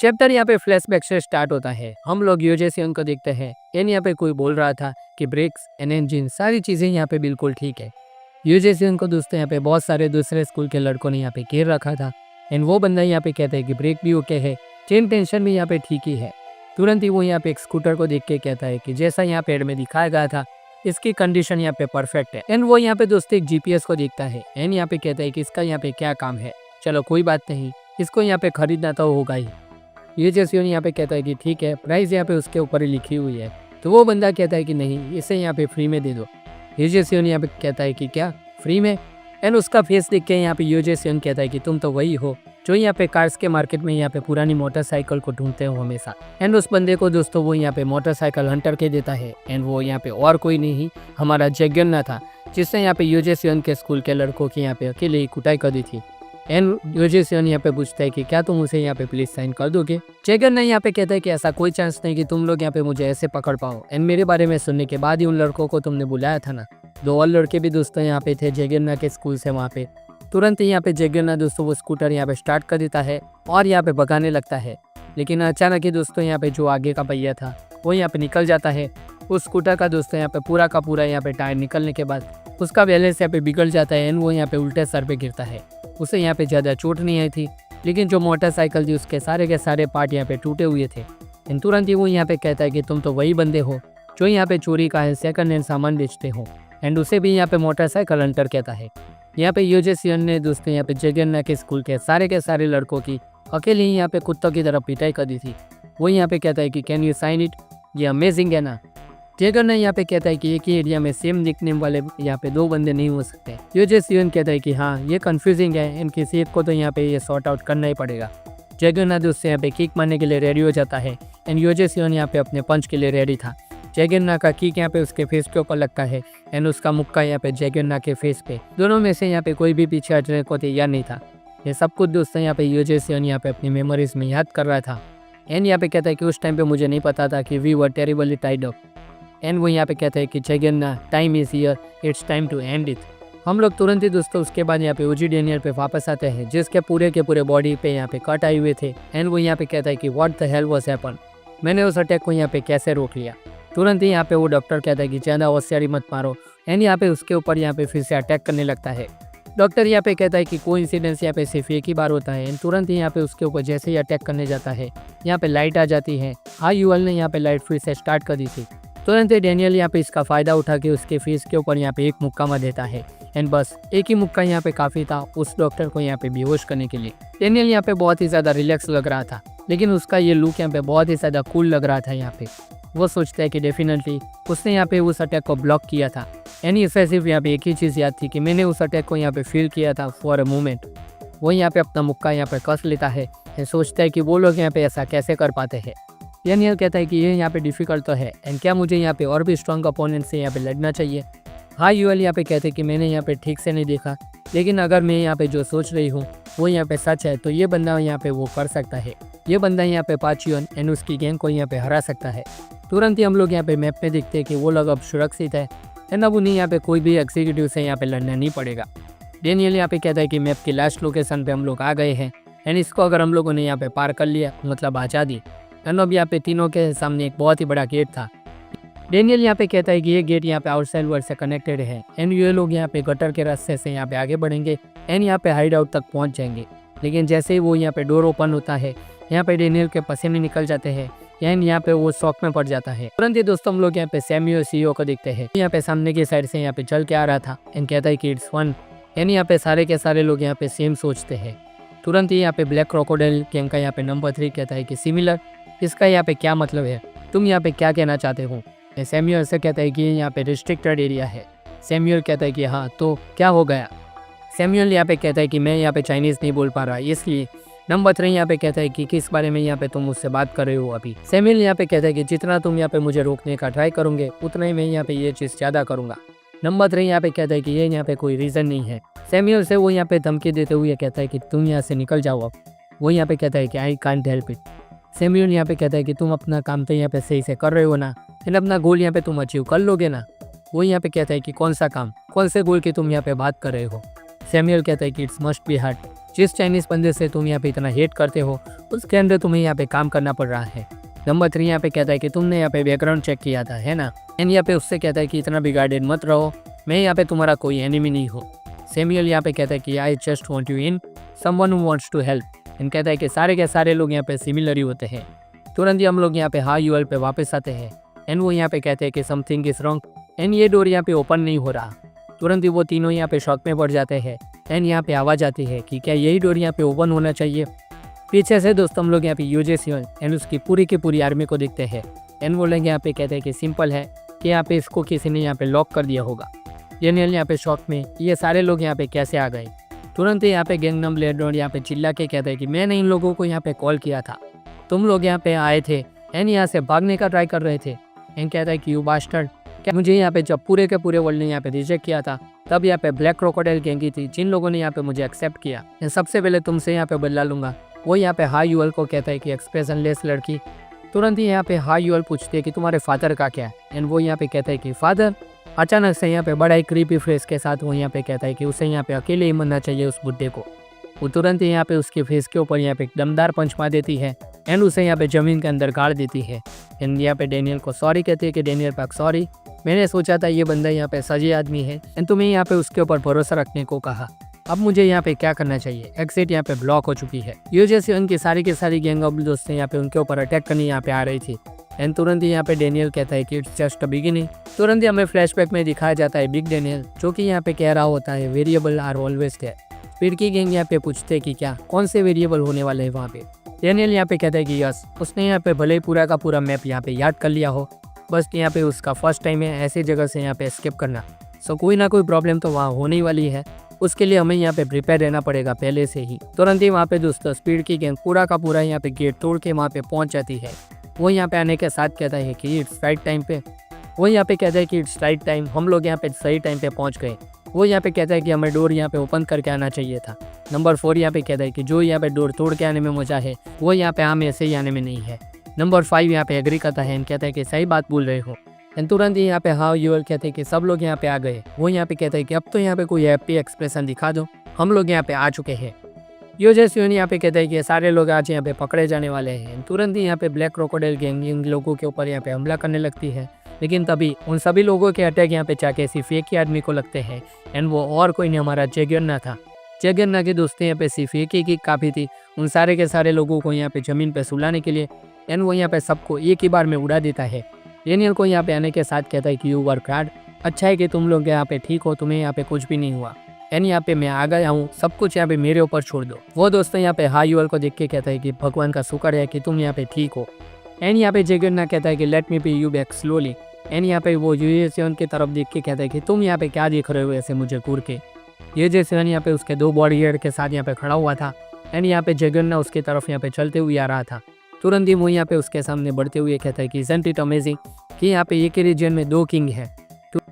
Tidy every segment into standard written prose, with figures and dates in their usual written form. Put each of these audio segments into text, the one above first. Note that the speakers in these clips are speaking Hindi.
चैप्टर यहाँ पे फ्लैशबैक से स्टार्ट होता है। हम लोग यूजे सियोन को देखते हैं एंड यहाँ पे कोई बोल रहा था कि ब्रेक्स एंड इंजन सारी चीज़ें यहाँ पे बिल्कुल ठीक है। यूजे सियोन को दोस्तों यहाँ पे बहुत सारे दूसरे स्कूल के लड़कों ने यहाँ पे घेर रखा था एंड वो बंदा यहाँ पे कहता है कि ब्रेक भी ओके है, चेन टेंशन भी यहाँ पे ठीक ही है। तुरंत ही वो यहाँ पे एक स्कूटर को देख के कहता है कि जैसा यहाँ पे एड में दिखाया गया था इसकी कंडीशन यहाँ पे परफेक्ट है। एंड वो यहाँ पे दोस्तों एक जीपीएस को देखता है एंड यहाँ पे कहता है कि इसका यहाँ पे क्या काम है, चलो कोई बात नहीं, इसको यहाँ पे खरीदना तो होगा ही। ये जैसे यहाँ पे कहता है कि ठीक है, प्राइस यहाँ पे उसके ऊपर ही लिखी हुई है। तो वो बंदा कहता है कि नहीं, इसे यहाँ पे फ्री में दे दो। यूजे सियोन यहाँ पे कहता है कि क्या फ्री में? एंड उसका फेस देख के यहाँ पे यूजे सियोन कहता है कि तुम तो वही हो जो यहाँ पे कार्स के मार्केट में यहाँ पे पुरानी मोटरसाइकिल को ढूंढते हो हमेशा। एंड उस बंदे को दोस्तों वो यहाँ पे मोटरसाइकिल हंटर के देता है एंड वो यहाँ पे और कोई नहीं हमारा जैगन्ना था, जिसने यहाँ पे यूजे सियोन के स्कूल के लड़कों की यहाँ पे अकेले ही कुटाई कर दी थी। एंड यूजे सियोन यहाँ पे पूछता है कि क्या तुम उसे यहाँ पे प्लीज साइन कर दोगे? जैगन्ना यहाँ पे कहता है कि ऐसा कोई चांस नहीं कि तुम लोग यहाँ पे मुझे ऐसे पकड़ पाओ। एंड मेरे बारे में सुनने के बाद ही उन लड़कों को तुमने बुलाया था ना। 2 और लड़के भी दोस्तों यहाँ पे थे जैगन्ना के स्कूल से वहाँ पे। तुरंत ही यहाँ पे जैगन्ना दोस्तों वो स्कूटर यहाँ पे स्टार्ट कर देता है और यहाँ पे भगाने लगता है। लेकिन अचानक ही दोस्तों यहाँ पे जो आगे का पहिया था वो यहाँ पे निकल जाता है। उस स्कूटर का दोस्तों यहाँ पे पूरा का पूरा यहाँ पे टायर निकलने के बाद उसका बैलेंस यहाँ पे बिगड़ जाता है एंड वो यहाँ पे उल्टे सर पे गिरता है। उसे यहाँ पे ज़्यादा चोट नहीं आई थी, लेकिन जो मोटरसाइकिल थी उसके सारे के सारे पार्ट यहाँ पे टूटे हुए थे। एंड तुरंत ही वो यहाँ पे कहता है कि तुम तो वही बंदे हो जो यहाँ पे चोरी का है सेकंड हैंड सामान बेचते हो। एंड उसे भी यहाँ पे मोटरसाइकिल हंटर कहता है। यहाँ पे यूजे सियोन ने दोस्तों यहाँ पे जैगन्ना के स्कूल के सारे लड़कों की अकेले ही यहाँ पे कुत्तों की तरफ पिटाई कर दी थी। वो यहाँ पे कहता है कि कैन यू साइन इट, ये अमेजिंग है ना। जैगन्ना यहाँ पे कहता है कि एक ही एरिया में सेम निकनेम वाले यहाँ पे 2 बंदे नहीं हो सकते। यूजे सियोन कहता है कि हाँ ये कंफ्यूजिंग है एंड किसी एक को तो यहाँ पे ये सॉर्ट आउट करना ही पड़ेगा। जैगन्ना दोस्तों यहाँ पे किक मारने के लिए रेडी हो जाता है एंड यूजे सियोन यहाँ पे अपने पंच के लिए रेडी था। जैगन्ना का किक यहाँ पे उसके फेस के ऊपर लगता है एंड उसका मुक्का यहाँ पे जैगन्ना के फेस पे। दोनों में से यहाँ पे कोई भी पीछे हटने को तैयार नहीं था। ये सब कुछ दोस्तों यहाँ पे यूजे सियोन यहाँ पे अपनी मेमोरीज में याद कर रहा था। एंड यहाँ पे कहता है कि उस टाइम पे मुझे नहीं पता था कि we were terribly tied up. And वो यहाँ पे कहता है कि Jaganna time is here, it's time to end it. हम लोग तुरंत ही दोस्तों उसके बाद यहाँ पे ओजी डेनियल पे वापस आते हैं, जिसके पूरे के पूरे बॉडी पे यहाँ पे कट आए हुए थे। एंड वो यहाँ पे कहता है कि what the hell was happen, मैंने उस अटैक को यहाँ पे कैसे रोक लिया। तुरंत ही यहाँ पे वो डॉक्टर कहता है कि ज़्यादा होशियारी मत मारो एंड यहाँ पे उसके ऊपर यहाँ पे फिर से अटैक करने लगता है। डॉक्टर यहाँ पे कहता है कि कोइंसिडेंस यहाँ पे सिर्फ एक ही बार होता है। एंड तुरंत ही यहाँ पे उसके ऊपर जैसे ही अटैक करने जाता है यहाँ पे लाइट आ जाती है। हाँ यूएल ने यहाँ पे लाइट फिर से स्टार्ट कर दी थी। तुरंत ही डेनियल यहाँ पे इसका फ़ायदा उठा के उसके फेस के ऊपर यहाँ पे एक मुक्का मार देता है। एंड बस एक ही मुक्का यहाँ पे काफ़ी था उस डॉक्टर को यहाँ पे बेहोश करने के लिए। डेनियल यहाँ पे बहुत ही ज़्यादा रिलैक्स लग रहा था, लेकिन उसका ये लुक यहाँ पे बहुत ही ज़्यादा कूल लग रहा था। यहाँ पे वो सोचता है कि डेफिनेटली उसने यहाँ पे उस अटैक को ब्लॉक किया था। यानी इसे सिर्फ यहाँ पे एक ही चीज़ याद थी कि मैंने उस अटैक को यहाँ पे फील किया था फॉर अ मोमेंट। वो यहाँ पे अपना मुक्का यहाँ पे कस लेता है एंड सोचता है कि वो लोग यहाँ पे ऐसा कैसे कर पाते हैं। डेनियल कहता है कि ये यहाँ पे डिफ़िकल्ट तो है एंड क्या मुझे यहाँ पे और भी स्ट्रॉन्ग अपोनेंट से यहाँ पे लड़ना चाहिए। हाँ यूएल यहाँ पे कहते हैं कि मैंने यहाँ पे ठीक से नहीं देखा, लेकिन अगर मैं यहाँ पे जो सोच रही हूँ वो यहाँ पे सच है तो ये बंदा यहाँ पे वो कर सकता है। ये बंदा यहाँ पे पाचियन एंड उसकी गैंग को यहाँ पे हरा सकता है। तुरंत ही हम लोग यहाँ पे मैप में देखते हैं कि वो लोग अब सुरक्षित है एंड अब उन्हें यहाँ पे कोई भी एग्जीक्यूटिव से यहाँ पे लड़ना नहीं पड़ेगा। डेनियल यहाँ पे कहता है कि मैप की लास्ट लोकेशन पे हम लोग आ गए हैं एंड इसको अगर हम लोगों ने यहाँ पे पार कर लिया मतलब आज़ादी। एंड अब यहाँ पे तीनों के सामने एक बहुत ही बड़ा गेट था। डेनियल यहाँ पे कहता है कि ये गेट यहाँ पे आउटसाइड वर्ल्ड से कनेक्टेड है एंड ये लोग यहाँ पे गटर के रास्ते से यहाँ पे आगे बढ़ेंगे एंड यहाँ पे हाइड आउट तक पहुँच जाएंगे। लेकिन जैसे ही वो यहाँ पे डोर ओपन होता है यहाँ पे डेनियल के पसीने निकल जाते हैं एंड यहाँ पे वो शॉक में पड़ जाता है। तुरंत ही दोस्तों हम लोग यहाँ पे सैम्यूअल सीईओ को देखते हैं। यहाँ पे सामने की साइड से यहाँ पे चल के आ रहा था एंड कहता है कि इट्स फन। यानी यहाँ पे सारे के सारे लोग यहाँ पे सेम सोचते हैं। तुरंत ही यहाँ पे ब्लैक क्रोकोडाइल गैंग का यहाँ पे नंबर 3 कहता है कि सिमिलर, इसका यहाँ पे क्या मतलब है, तुम यहाँ पे क्या कहना चाहते हो। सैम्यूअल से कहता है कि यहाँ पे रिस्ट्रिक्टेड एरिया है। सैम्यूअल कहता है कि हाँ तो क्या हो गया। सैम्यूअल यहाँ पे कहता है कि मैं यहाँ पे चाइनीज़ नहीं बोल पा रहा, इसलिए। नंबर 3 यहाँ पे कहता है कि किस बारे में यहाँ पे तुम मुझसे बात कर रहे हो अभी। सैम्यूअल यहाँ पे कहता है कि जितना तुम यहाँ पे मुझे रोकने का ट्राई करोगे उतना ही मैं यहाँ पे ये चीज़ ज़्यादा करूँगा। नंबर 3 यहाँ पे कहता है कि ये यहाँ पे कोई रीज़न नहीं है। सैम्यूअल से वो यहाँ पे धमकी देते हुए कहता है कि तुम यहाँ से निकल जाओ अब। वो यहाँ पे कहता है कि I can't help it. Samuel यहाँ पे कहता है कि तुम अपना काम तो यहाँ पे सही से कर रहे हो ना, फिर अपना गोल यहाँ पे तुम अचीव कर लोगे ना। वो यहाँ पे कहता है कि कौन सा काम, कौन से गोल की तुम यहाँ पे बात कर रहे हो। सैम्यूअल कहता है कि इट्स मस्ट बी हार्ड, जिस चाइनीज़ बंदे से तुम यहाँ पे इतना हेट करते हो उसके अंदर तुम्हें यहाँ पे काम करना पड़ रहा है। नंबर 3 यहाँ पे कहता है कि तुमने यहाँ पे बैकग्राउंड चेक किया था, है ना। एंड यहाँ पे उससे कहता है कि इतना बिगाड़ेड मत रहो, मैं यहाँ पे तुम्हारा कोई एनिमी नहीं हूँ। सैमुअल यहाँ पे कहता है कि I just want you in someone who wants to help. And कहता है कि सारे के सारे लोग यहाँ पे सिमिलर ही होते हैं। तुरंत ही हम लोग यहाँ पे हाई यूएल पे वापस आते हैं। एंड वो यहाँ पे कहते हैं कि समथिंग इज रॉन्ग एंड ये डोर यहाँ पे ओपन नहीं हो रहा। तुरंत ही वो तीनों यहाँ पे शॉक में पड़ जाते हैं। एंड यहाँ पे आवाज़ आती है कि क्या यही डोर यहाँ पे ओपन होना चाहिए। पीछे से दोस्तों हम लोग यहाँ पे यूजे सियोन एंड उसकी पूरी की पूरी आर्मी को देखते हैं। एंड वो लोग यहाँ पे कहते हैं कि सिंपल है कि यहाँ पे इसको किसी ने यहाँ पे लॉक कर दिया होगा। डेनियल यहाँ पे शॉक में ये सारे लोग यहाँ पे कैसे आ गए। तुरंत ही यहाँ पे गैंगनम ब्लेडोन यहाँ पे चिल्ला के कहते हैं कि मैंने इन लोगों को यहाँ पे कॉल किया था, तुम लोग यहाँ पे आए थे एंड यहाँ से भागने का ट्राई कर रहे थे। एंड कहता है कि यू बास्टर्ड, क्या मुझे यहाँ पे जब पूरे के पूरे वर्ल्ड ने यहाँ पे रिजेक्ट किया था तब यहाँ पे ब्लैक क्रोकोडाइल गैंग थी जिन लोगों ने यहाँ पे मुझे एक्सेप्ट किया। सबसे पहले तुमसे यहाँ पे बदला लूंगा। वो यहाँ पे हाई यूएल को कहता है कि एक्सप्रेशनलेस लड़की। तुरंत ही यहाँ पे हाई यूएल पूछती है कि तुम्हारे फादर का क्या है। एंड वो यहाँ पे कहता है कि फादर। अचानक से यहाँ पे बड़ा ही क्रीपी फेस के साथ वो यहाँ पे कहता है कि उसे यहाँ पे अकेले ही मरना चाहिए उस बुड्ढे को। वो तुरंत ही यहाँ पे उसके फेस के ऊपर यहाँ पे एक दमदार पंच मार देती है एंड उसे यहाँ पे ज़मीन के अंदर गाड़ देती है। एंड यहाँ पे डेनियल को सॉरी कहती है कि डेनियल पाक सॉरी, मैंने सोचा था ये बंदा यहाँ पे सजी आदमी है एंड तुम्हें यहाँ पे उसके ऊपर भरोसा रखने को कहा। अब मुझे यहाँ पे क्या करना चाहिए। एग्जिट यहाँ पे ब्लॉक हो चुकी है। यूजे सियोन की सारी की सारी गैंग ऑफ दोस्त यहाँ पे उनके ऊपर अटैक करने यहाँ पे आ रही थी। एंड तुरंत ही यहाँ पे डेनियल कहता है कि इट्स जस्ट अ बिगिनिंग। तुरंत ही हमें फ्लैशबैक में दिखाया जाता है बिग डेनियल जो कि यहाँ पे कह रहा होता है वेरिएबल आर ऑलवेज देयर। फिर की गैंग यहाँ पे पूछते हैं कि क्या कौन से वेरिएबल होने वाले हैं वहाँ पे। डेनियल यहाँ पे कहता है कि यस, उसने यहाँ पे भले ही पूरा का पूरा मैप यहाँ पे याद कर लिया हो, बस यहाँ पे उसका फर्स्ट टाइम है ऐसी जगह से यहाँ पे एस्केप करना। सो कोई ना कोई प्रॉब्लम तो वहाँ होने वाली है, उसके लिए हमें यहाँ पे प्रिपेयर रहना पड़ेगा पहले से ही। तुरंत ही वहाँ पे दोस्तों स्पीड की गैंग पूरा का पूरा यहाँ पे गेट तोड़ के वहाँ पे पहुँच जाती है। वो यहाँ पे आने के साथ कहता है कि इट्स राइट टाइम पे। वो यहाँ पे कहता है कि इट्स राइट टाइम, हम लोग यहाँ पे सही टाइम पे पहुँच गए। वो यहाँ पे कहता है कि हमें डोर यहाँ पे ओपन करके आना चाहिए था। नंबर 4 यहाँ पे कहता है कि जो यहाँ पे डोर तोड़ के आने में मजा है वो यहाँ पे हम ऐसे ही आने में नहीं है। नंबर 5 यहाँ पे एग्री करता है एंड कहता है कि सही बात बोल रहे हो। एंड तुरंत ही यहाँ पे हाउ यूएल कहते हैं कि सब लोग यहाँ पे आ गए। वो यहाँ पे कहता है कि अब तो यहाँ पे कोई हैप्पी एक्सप्रेशन दिखा दो, हम लोग यहाँ पे आ चुके हैं। यूजे सियोन यहाँ पे कहता है कि सारे लोग आज यहाँ पे पकड़े जाने वाले हैं। तुरंत ही यहाँ पे ब्लैक क्रोकोडाइल गैंग इन लोगों के ऊपर यहाँ पे हमला करने लगती है, लेकिन तभी उन सभी लोगों के अटैक यहाँ पे जाके सिर्फ एक ही आदमी को लगते हैं एंड वो और कोई नहीं हमारा जैगरना था। जैगरना की दोस्ती यहाँ पे सिर्फ एक ही काफ़ी थी उन सारे के सारे लोगों को यहाँ पे ज़मीन पे सुलाने के लिए। एंड वो यहाँ पे सबको एक ही बार में उड़ा देता है। डेनियल को यहाँ पे आने के साथ कहता है कि यू वर्क हार्ड, अच्छा है कि तुम लोग यहाँ पे ठीक हो, तुम्हें यहाँ पे कुछ भी नहीं हुआ एंड यहाँ पे मैं आ गया हूँ, सब कुछ यहाँ पे मेरे ऊपर छोड़ दो। वो दोस्तों यहाँ पे हाई यूएल को देख के कहता है कि भगवान का शुक्र है कि तुम यहाँ पे ठीक हो। एंड यहाँ पे जैगरना कहता है कि let me be you back slowly. And यहाँ पे वो यूजे सियोन की तरफ देख के कहता है कि तुम यहाँ पे क्या देख रहे हो ऐसे मुझे घूर के। यूजे सियोन यहाँ पे उसके 2 बॉडीगार्ड के साथ यहाँ पे खड़ा हुआ था एंड यहाँ पे जैगरना उसकी तरफ यहाँ पे चलते हुए आ रहा था। तुरंत ही वो यहाँ पे उसके सामने बढ़ते हुए कहता है कि इज़न्ट इट अमेजिंग कि यहाँ पे एक ही रीजन में 2 किंग है।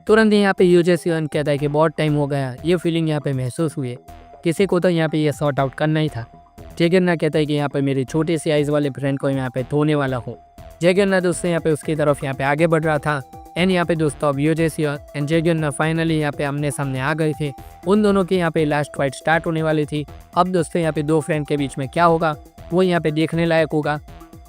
तुरंत ही यहाँ पे यूजे सियोन कहता है कि बहुत टाइम हो गया, ये फीलिंग यहाँ पे महसूस हुई है, किसी को तो यहाँ पे ये सॉर्ट आउट करना ही था। जैगरना कहता है कि यहाँ पे मेरी छोटे से आइज़ वाले फ्रेंड को यहाँ पे धोने वाला हूँ। जैगरना दोस्तों यहाँ पे उसकी तरफ यहाँ पे आगे बढ़ रहा था एंड यहाँ पे दोस्तों अब यूजे सियोन एंड जैगरना फाइनली यहाँ पे आमने सामने आ गए थे। उन दोनों की यहाँ पे लास्ट फाइट स्टार्ट होने वाली थी। अब दोस्तों यहाँ पे 2 फ्रेंड के बीच में क्या होगा वो यहाँ पे देखने लायक होगा।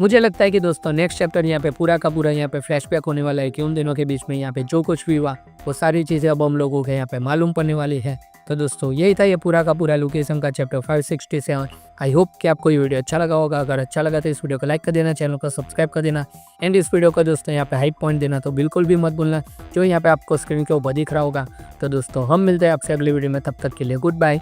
मुझे लगता है कि दोस्तों नेक्स्ट चैप्टर यहाँ पे पूरा का पूरा यहाँ पे फ्लैशबैक होने वाला है कि उन दिनों के बीच में यहाँ पे जो कुछ भी हुआ वो सारी चीज़ें अब हम लोगों के यहाँ पे मालूम पड़ने वाली है। तो दोस्तों यही था ये पूरा का पूरा लोकेशन का चैप्टर 567। आई होप कि आपको ये वीडियो अच्छा लगा होगा। अगर अच्छा लगा तो इस वीडियो को लाइक कर देना, चैनल को सब्सक्राइब कर देना एंड इस वीडियो को दोस्तों यहाँ पे हाइप पॉइंट देना तो बिल्कुल भी मत भूलना, जो यहाँ पे आपको स्क्रीन के ऊपर दिख रहा होगा। तो दोस्तों हम मिलते हैं आपसे अगली वीडियो में, तब तक के लिए गुड बाय।